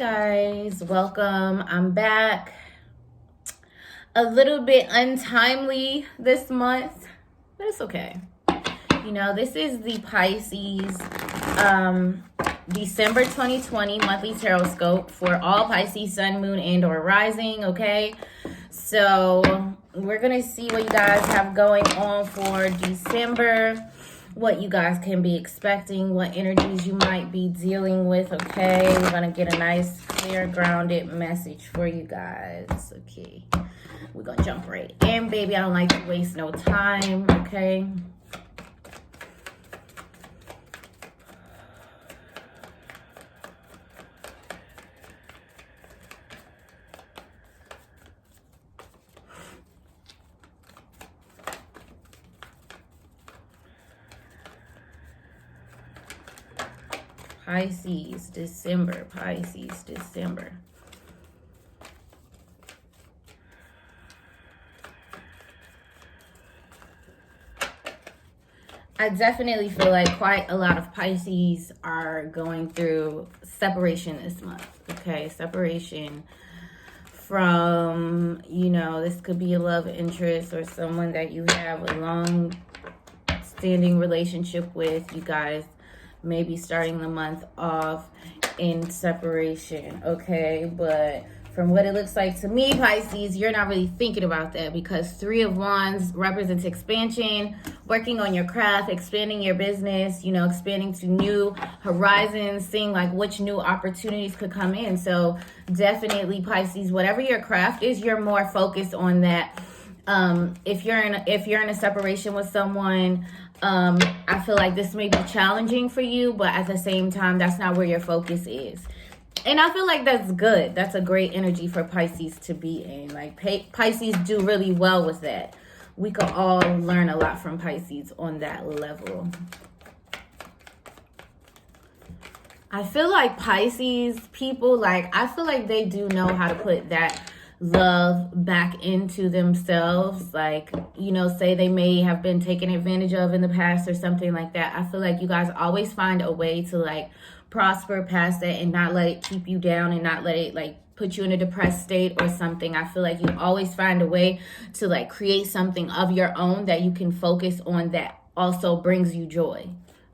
Guys, welcome. I'm back. A little bit untimely this month, but it's okay. This is the Pisces December 2020 monthly tarot scope for all Pisces sun, moon, and or rising. Okay, so we're gonna see what you guys have going on for December, what you guys can be expecting, what energies you might be dealing with. Okay, we're gonna get a nice clear grounded message for you guys. Okay, we're gonna jump right in, baby. I don't like to waste no time. Okay, Pisces, December, Pisces, December. I definitely feel like quite a lot of Pisces are going through separation this month. Okay, separation from, this could be a love interest or someone that you have a long standing relationship with. You guys may be starting the month off in separation, okay? But from what it looks like to me, Pisces, you're not really thinking about that because Three of Wands represents expansion, working on your craft, expanding your business, expanding to new horizons, seeing like which new opportunities could come in. So definitely, Pisces, whatever your craft is, you're more focused on that. If you're in a separation with someone, I feel like this may be challenging for you, but at the same time, that's not where your focus is. And I feel like that's good. That's a great energy for Pisces to be in. Like Pisces do really well with that. We could all learn a lot from Pisces on that level. I feel like Pisces people, I feel like they do know how to put that love back into themselves. Say they may have been taken advantage of in the past or something like that. I feel like you guys always find a way to prosper past that and not let it keep you down and not let it put you in a depressed state or something. I feel like you always find a way to create something of your own that you can focus on that also brings you joy.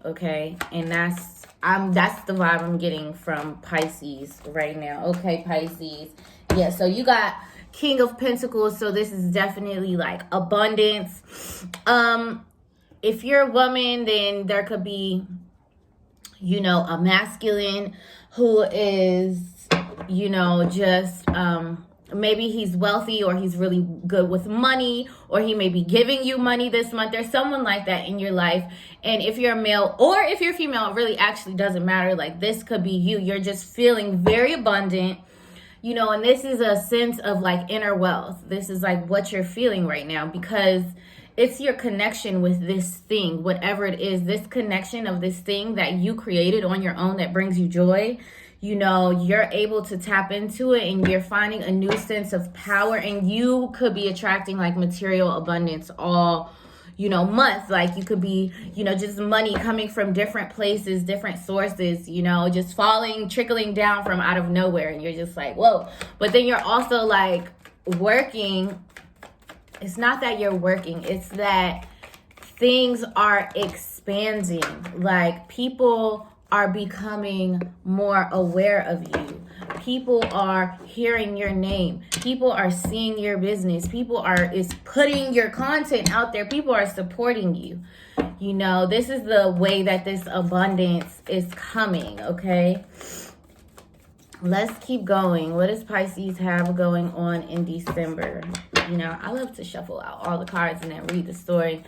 Okay, and that's the vibe I'm getting from Pisces right now. Okay, Pisces. Yeah, so you got King of Pentacles, so this is definitely abundance. If you're a woman, then there could be, a masculine who is, just maybe he's wealthy or he's really good with money, or he may be giving you money this month. There's someone like that in your life. And if you're a male or if you're female, it really actually doesn't matter. This could be you. You're just feeling very abundant. And this is a sense of inner wealth. This is what you're feeling right now because it's your connection with this thing, whatever it is, this connection of this thing that you created on your own that brings you joy. You're able to tap into it and you're finding a new sense of power, and you could be attracting material abundance all month. You could be, just money coming from different places, different sources, just trickling down from out of nowhere. And you're just whoa. But then you're also working. It's not that you're working. It's that things are expanding. People are becoming more aware of you. People are hearing your name. People are seeing your business. People is putting your content out there. People are supporting you. This is the way that this abundance is coming, okay? Let's keep going. What does Pisces have going on in December? I love to shuffle out all the cards and then read the story.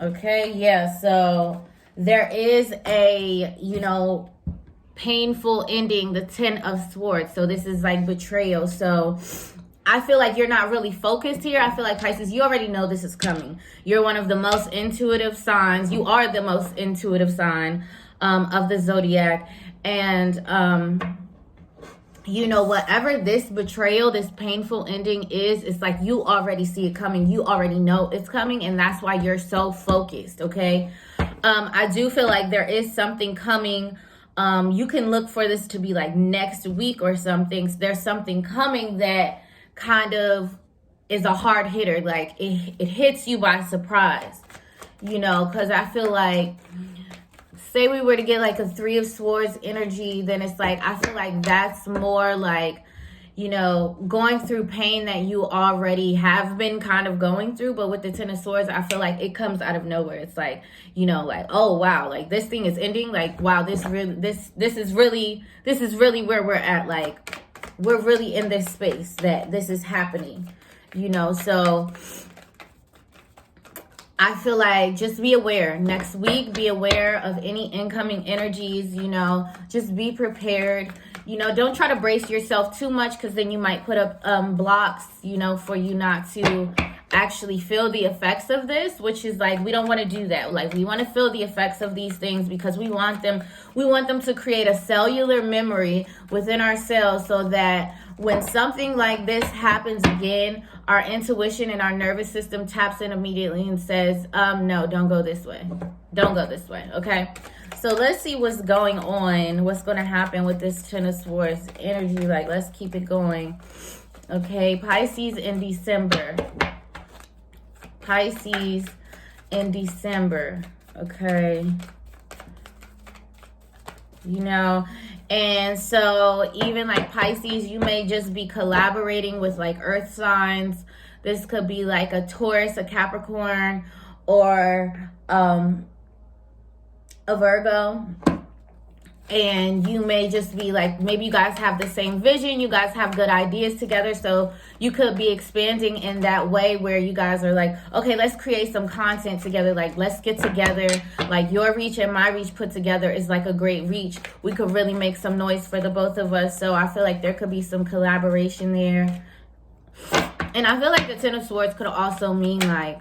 Okay, yeah, so there is a, painful ending, the 10 of Swords. So this is betrayal. So I feel like you're not really focused here. I feel like Pisces, you already know this is coming. You're one of the most intuitive signs. You are the most intuitive sign of the zodiac. And, whatever this betrayal, this painful ending is, it's you already see it coming. You already know it's coming. And that's why you're so focused, okay? I do feel like there is something coming You can look for this to be like next week or something. So there's something coming that kind of is a hard hitter. Like it hits you by surprise, because I feel like, say we were to get like a Three of Swords energy, then it's like, I feel like that's more like, going through pain that you already have been kind of going through. But with the Ten of Swords, I feel like it comes out of nowhere. It's like, like, oh wow, like this thing is ending. Like, wow, this is really where we're at. Like, we're really in this space that this is happening, so I feel like just be aware next week. Be aware of any incoming energies, just be prepared. Don't try to brace yourself too much, because then you might put up blocks, for you not to actually feel the effects of this, which is like, we don't want to do that. Like, we want to feel the effects of these things because we want them to create a cellular memory within ourselves, so that when something like this happens again, our intuition and our nervous system taps in immediately and says, no, don't go this way. Don't go this way. Okay. So let's see what's going on. What's going to happen with this Ten of Swords energy. Like, let's keep it going. Okay. Pisces in December. Pisces in December. Okay. And so even like Pisces, you may just be collaborating with like earth signs. This could be like a Taurus, a Capricorn, or a Virgo. And you may just be like, maybe you guys have the same vision, you guys have good ideas together, so you could be expanding in that way where you guys are like, okay, let's create some content together. Like, let's get together. Like, your reach and my reach put together is like a great reach. We could really make some noise for the both of us. So I feel like there could be some collaboration there. And I feel like the Ten of Swords could also mean like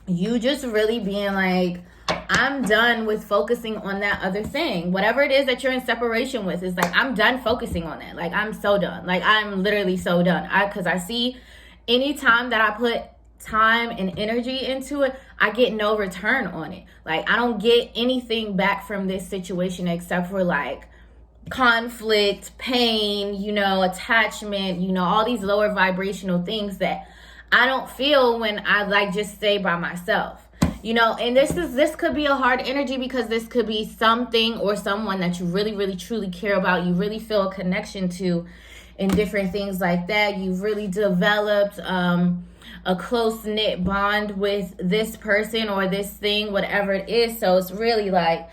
you just really being like, I'm done with focusing on that other thing. Whatever it is that you're in separation with, is like, I'm done focusing on that. Like, I'm so done. Like, I'm literally so done. Because I see anytime that I put time and energy into it, I get no return on it. Like, I don't get anything back from this situation except for like conflict, pain, attachment, all these lower vibrational things that I don't feel when I like just stay by myself. And this could be a hard energy, because this could be something or someone that you really, really, truly care about. You really feel a connection to, and different things like that. You've really developed a close-knit bond with this person or this thing, whatever it is. So it's really like,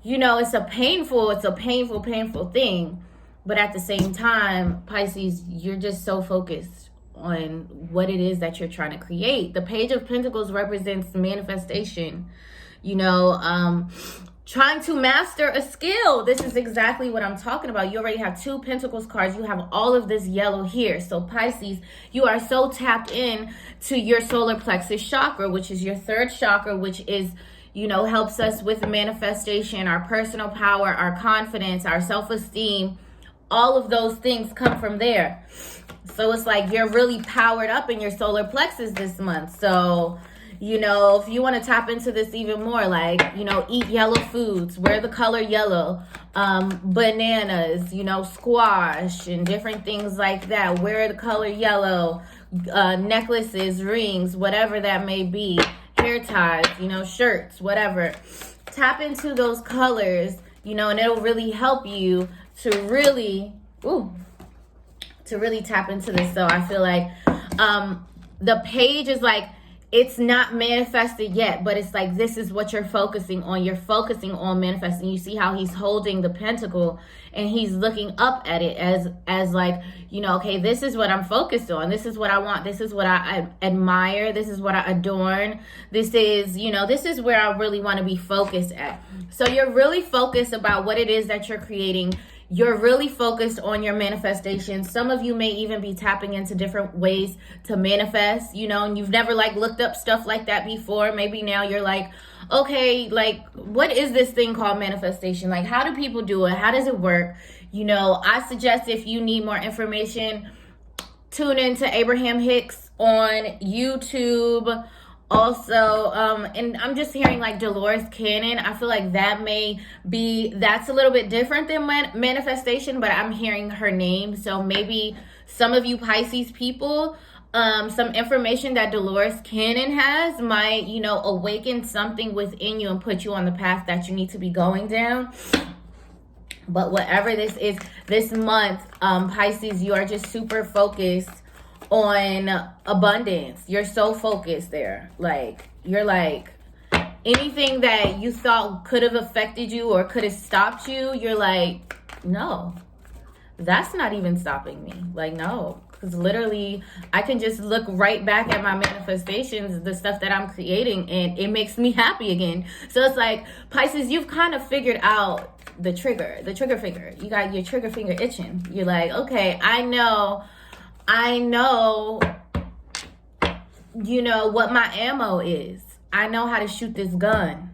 it's a painful thing. But at the same time, Pisces, you're just so focused on what it is that you're trying to create. The Page of Pentacles represents manifestation, trying to master a skill. This is exactly what I'm talking about. You already have two Pentacles cards. You have all of this yellow here. So Pisces, you are so tapped in to your solar plexus chakra, which is your third chakra, which is, helps us with manifestation, our personal power, our confidence, our self-esteem. All of those things come from there. So it's like you're really powered up in your solar plexus this month. So, if you want to tap into this even more, like, eat yellow foods, wear the color yellow, bananas, squash and different things like that. Wear the color yellow, necklaces, rings, whatever that may be, hair ties, shirts, whatever. Tap into those colors, and it'll really help you to really tap into this. So I feel like the page is like, it's not manifested yet, but it's like, this is what you're focusing on. You're focusing on manifesting. You see how he's holding the pentacle and he's looking up at it as like, okay, this is what I'm focused on. This is what I want. This is what I admire. This is what I adorn. This is, this is where I really want to be focused at. So you're really focused about what it is that you're creating. You're really focused on your manifestation. Some of you may even be tapping into different ways to manifest, and you've never like looked up stuff like that before. Maybe now you're like, okay, like, what is this thing called manifestation? Like, how do people do it? How does it work? I suggest, if you need more information, tune into Abraham Hicks on YouTube, Also, and I'm just hearing like Dolores Cannon. I feel like that's a little bit different than manifestation, but I'm hearing her name. So maybe some of you Pisces people, some information that Dolores Cannon has might, awaken something within you and put you on the path that you need to be going down. But whatever this is, this month, Pisces, you are just super focused on abundance. You're so focused there. Like, you're like, anything that you thought could have affected you or could have stopped you, you're like, no, that's not even stopping me. Like, no. Because literally, I can just look right back at my manifestations, the stuff that I'm creating, and it makes me happy again. So it's like, Pisces, you've kind of figured out the trigger finger. You got your trigger finger itching. You're like, okay, I know, what my ammo is. I know how to shoot this gun.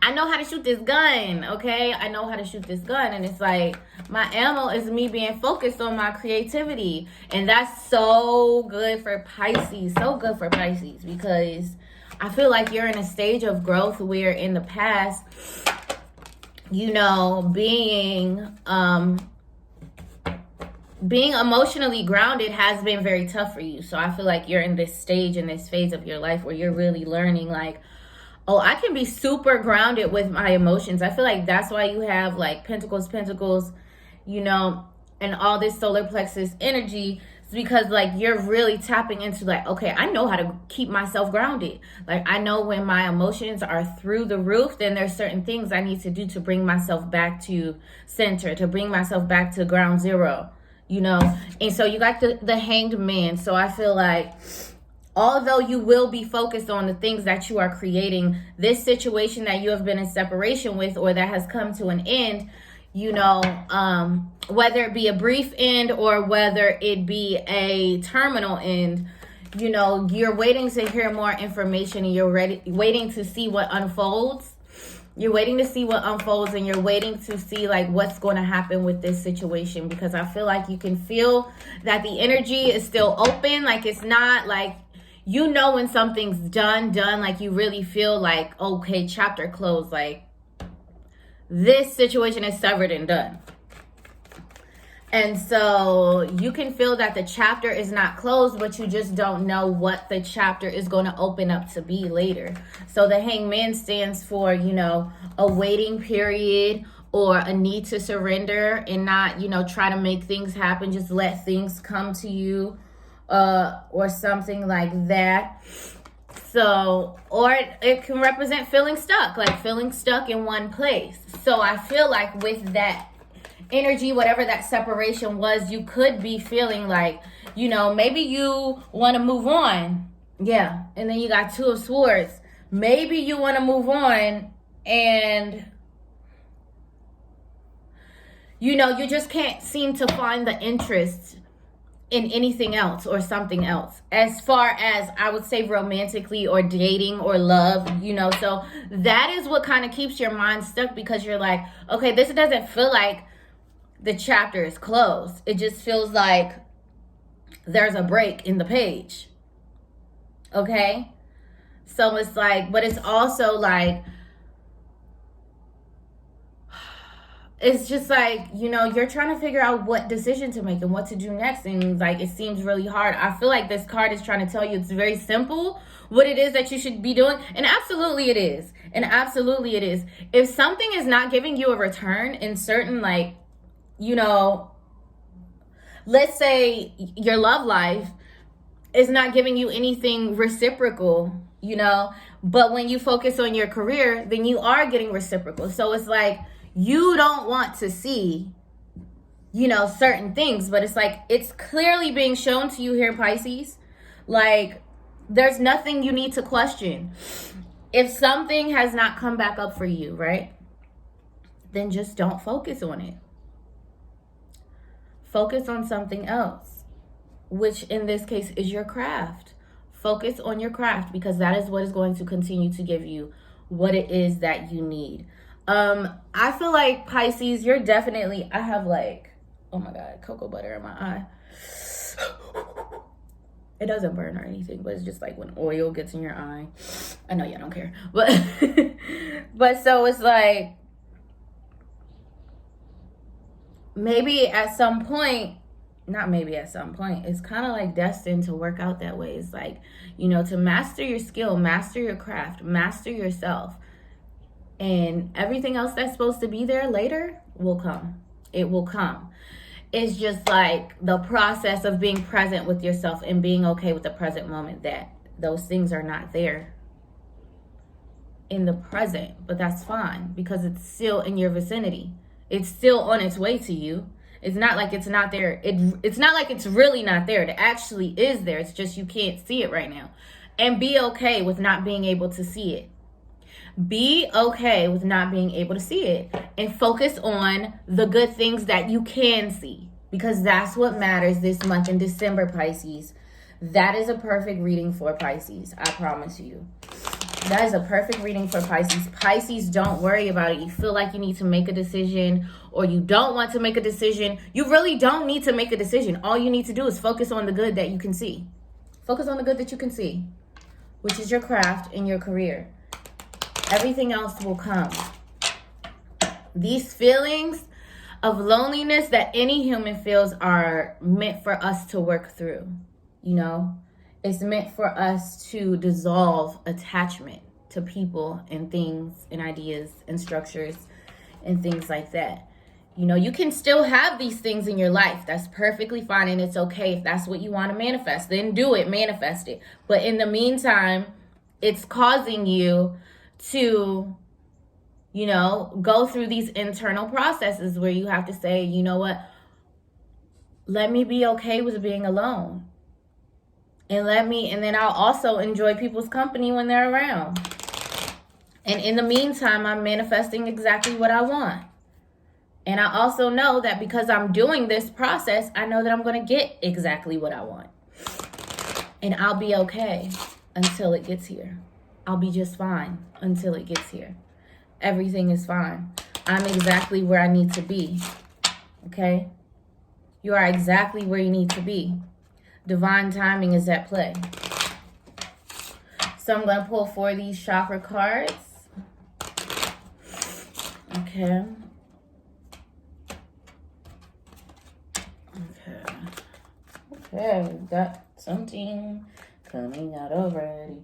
I know how to shoot this gun, okay? I know how to shoot this gun. And it's like, my ammo is me being focused on my creativity. And that's so good for Pisces. So good for Pisces. Because I feel like you're in a stage of growth where in the past, being emotionally grounded has been very tough for you. So I feel like you're in this stage, in this phase of your life where you're really learning like, oh, I can be super grounded with my emotions. I feel like that's why you have like Pentacles, and all this solar plexus energy. It's because like you're really tapping into like, okay, I know how to keep myself grounded. Like, I know when my emotions are through the roof, then there's certain things I need to do to bring myself back to center, to bring myself back to ground zero. And so you got the Hanged Man. So I feel like although you will be focused on the things that you are creating, this situation that you have been in separation with or that has come to an end, whether it be a brief end or whether it be a terminal end, you're waiting to hear more information and you're waiting to see what unfolds. You're waiting to see what unfolds and you're waiting to see like what's going to happen with this situation, because I feel like you can feel that the energy is still open. Like, it's not like, when something's done, like you really feel like, okay, chapter closed. Like, this situation is severed and done. And so you can feel that the chapter is not closed, but you just don't know what the chapter is going to open up to be later. So the Hangman stands for, a waiting period or a need to surrender and not, try to make things happen. Just let things come to you or something like that. So, or it can represent feeling stuck, like feeling stuck in one place. So I feel like with that energy, whatever that separation was, you could be feeling like, maybe you want to move on. Yeah. And then you got Two of Swords. Maybe you want to move on and, you just can't seem to find the interest in anything else or something else, as far as I would say romantically or dating or love, so that is what kind of keeps your mind stuck, because you're like, okay, this doesn't feel like the chapter is closed. It just feels like there's a break in the page. Okay? So it's like, but it's also like, it's just like, you're trying to figure out what decision to make and what to do next. And like, it seems really hard. I feel like this card is trying to tell you it's very simple what it is that you should be doing. And absolutely it is. If something is not giving you a return in certain, like, let's say your love life is not giving you anything reciprocal, but when you focus on your career, then you are getting reciprocal. So it's like, you don't want to see, certain things, but it's like, it's clearly being shown to you here, Pisces. Like, there's nothing you need to question. If something has not come back up for you, right, then just don't focus on it. Focus on something else, which in this case is your craft. Focus on your craft, because that is what is going to continue to give you what it is that you need. I feel like Pisces, you're definitely, I have like, oh my God, cocoa butter in my eye. It doesn't burn or anything, but it's just like when oil gets in your eye. I know y'all don't care, but but so it's like maybe at some point, not maybe at some point, it's kind of like destined to work out that way. It's like, you know, to master your skill, master your craft, master yourself, and everything else that's supposed to be there later will come. It will come. It's just like the process of being present with yourself and being okay with the present moment, that those things are not there in the present, but that's fine because it's still in your vicinity. It's still on its way to you. It's not like it's not there. It's not like it's really not there. It actually is there. It's just you can't see it right now. And be okay with not being able to see it. Be okay with not being able to see it, and focus on the good things that you can see, because that's what matters this month in December, Pisces. That is a perfect reading for Pisces. I promise you. That is a perfect reading for Pisces. Pisces, don't worry about it. You feel like you need to make a decision or you don't want to make a decision. You really don't need to make a decision. All you need to do is focus on the good that you can see. Focus on the good that you can see, which is your craft and your career. Everything else will come. These feelings of loneliness that any human feels are meant for us to work through. You know, it's meant for us to dissolve attachment to people and things and ideas and structures and things like that. You know, you can still have these things in your life. That's perfectly fine, and it's okay if that's what you want to manifest. Then do it, manifest it. But in the meantime, it's causing you to, you know, go through these internal processes where you have to say, you know what, let me be okay with being alone. And then I'll also enjoy people's company when they're around. And in the meantime, I'm manifesting exactly what I want. And I also know that because I'm doing this process, I know that I'm going to get exactly what I want. And I'll be okay until it gets here. I'll be just fine until it gets here. Everything is fine. I'm exactly where I need to be. Okay? You are exactly where you need to be. Divine timing is at play. So I'm going to pull 4 of these chakra cards. Okay. Okay, we've got something coming out already.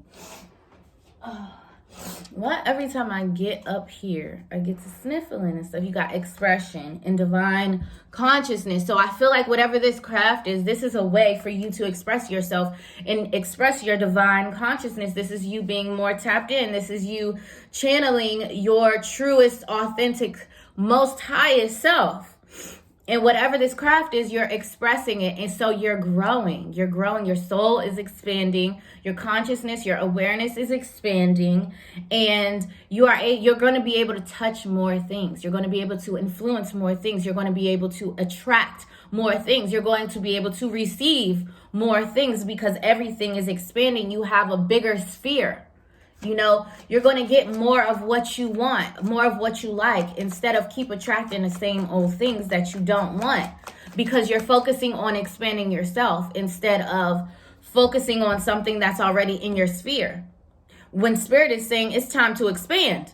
Well, every time I get up here, I get to sniffling and stuff. You got expression and divine consciousness. So I feel like whatever this craft is, this is a way for you to express yourself and express your divine consciousness. This is you being more tapped in. This is you channeling your truest, authentic, most highest self. And whatever this craft is, you're expressing it. And so you're growing. You're growing. Your soul is expanding. Your consciousness, your awareness is expanding. And you're going to be able to touch more things. You're going to be able to influence more things. You're going to be able to attract more things. You're going to be able to receive more things because everything is expanding. You have a bigger sphere. You know, you're going to get more of what you want, more of what you like, instead of keep attracting the same old things that you don't want, because you're focusing on expanding yourself instead of focusing on something that's already in your sphere. When Spirit is saying it's time to expand,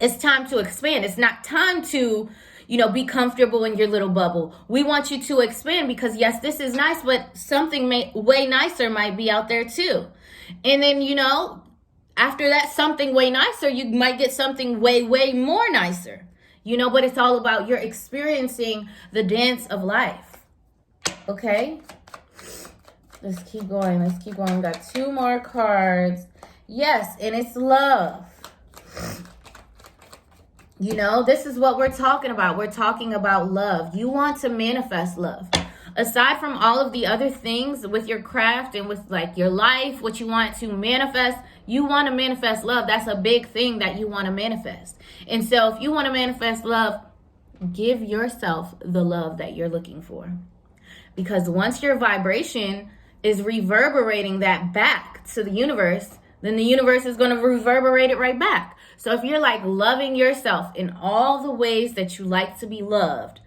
it's time to expand. It's not time to, you know, be comfortable in your little bubble. We want you to expand because, yes, this is nice, but something way nicer might be out there too. And then, you know, after that something way nicer, you might get something way, way more nicer, you know, but it's all about you're experiencing the dance of life. Okay. Let's keep going. Let's keep going. We got 2 more cards. Yes. And it's love. You know, this is what we're talking about. We're talking about love. You want to manifest love. Aside from all of the other things with your craft and with like your life, what you want to manifest, you want to manifest love. That's a big thing that you want to manifest. And so if you want to manifest love, give yourself the love that you're looking for. Because once your vibration is reverberating that back to the universe, then the universe is going to reverberate it right back. So if you're like loving yourself in all the ways that you like to be loved,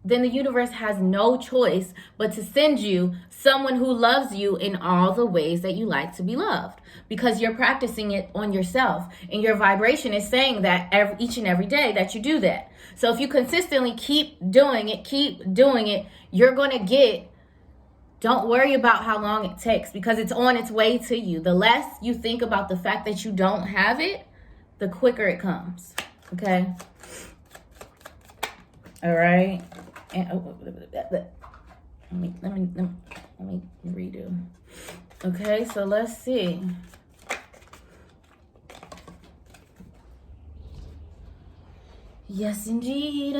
then the universe has no choice but to send you someone who loves you in all the ways that you like to be loved, because you're practicing it on yourself, and your vibration is saying that each and every day that you do that. So if you consistently keep doing it, you're going to get. Don't worry about how long it takes, because it's on its way to you. The less you think about the fact that you don't have it, the quicker it comes. Okay? All right? And let me redo. Okay, so let's see. Yes, indeed.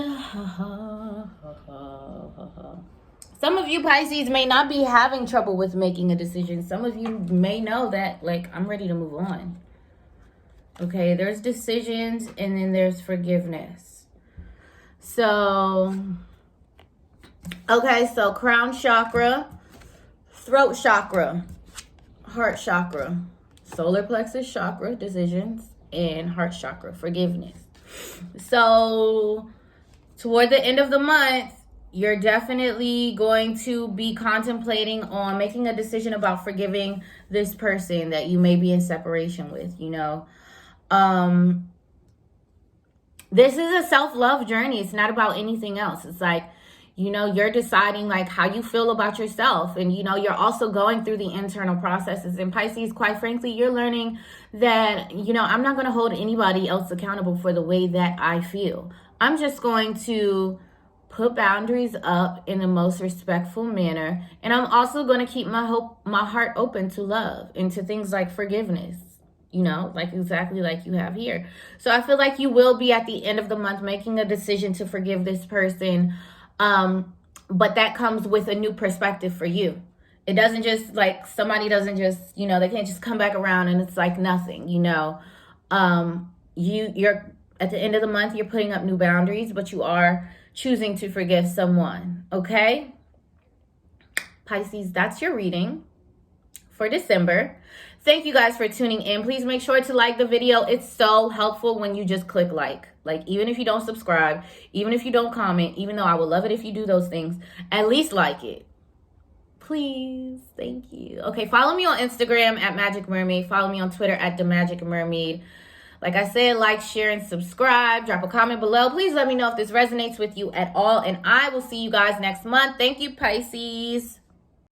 Some of you Pisces may not be having trouble with making a decision. Some of you may know that, like, I'm ready to move on. Okay, there's decisions and then there's forgiveness. So, okay, so crown chakra, throat chakra, heart chakra, solar plexus chakra, decisions, and heart chakra, forgiveness. So, toward the end of the month, you're definitely going to be contemplating on making a decision about forgiving this person that you may be in separation with, you know. This is a self-love journey. It's not about anything else. It's like, you know, you're deciding like how you feel about yourself. And, you know, you're also going through the internal processes. And Pisces, quite frankly, you're learning that, you know, I'm not going to hold anybody else accountable for the way that I feel. I'm just going to put boundaries up in the most respectful manner. And I'm also going to keep my heart open to love and to things like forgiveness, you know, like exactly like you have here. So I feel like you will be at the end of the month making a decision to forgive this person. But that comes with a new perspective for you. It doesn't just like, somebody doesn't just, you know, they can't just come back around and it's like nothing, you know. You're at the end of the month, you're putting up new boundaries, but you are choosing to forgive someone. Okay, Pisces, that's your reading for December. Thank you guys for tuning in. Please make sure to like the video. It's so helpful when you just click like even if you don't subscribe, even if you don't comment, even though I would love it if you do those things, at least like it, please. Thank you. Okay, follow me on Instagram at Magic Mermaid. Follow me on Twitter at The Magic Mermaid. Like I said, like, share, and subscribe. Drop a comment below. Please let me know if this resonates with you at all. And I will see you guys next month. Thank you, Pisces.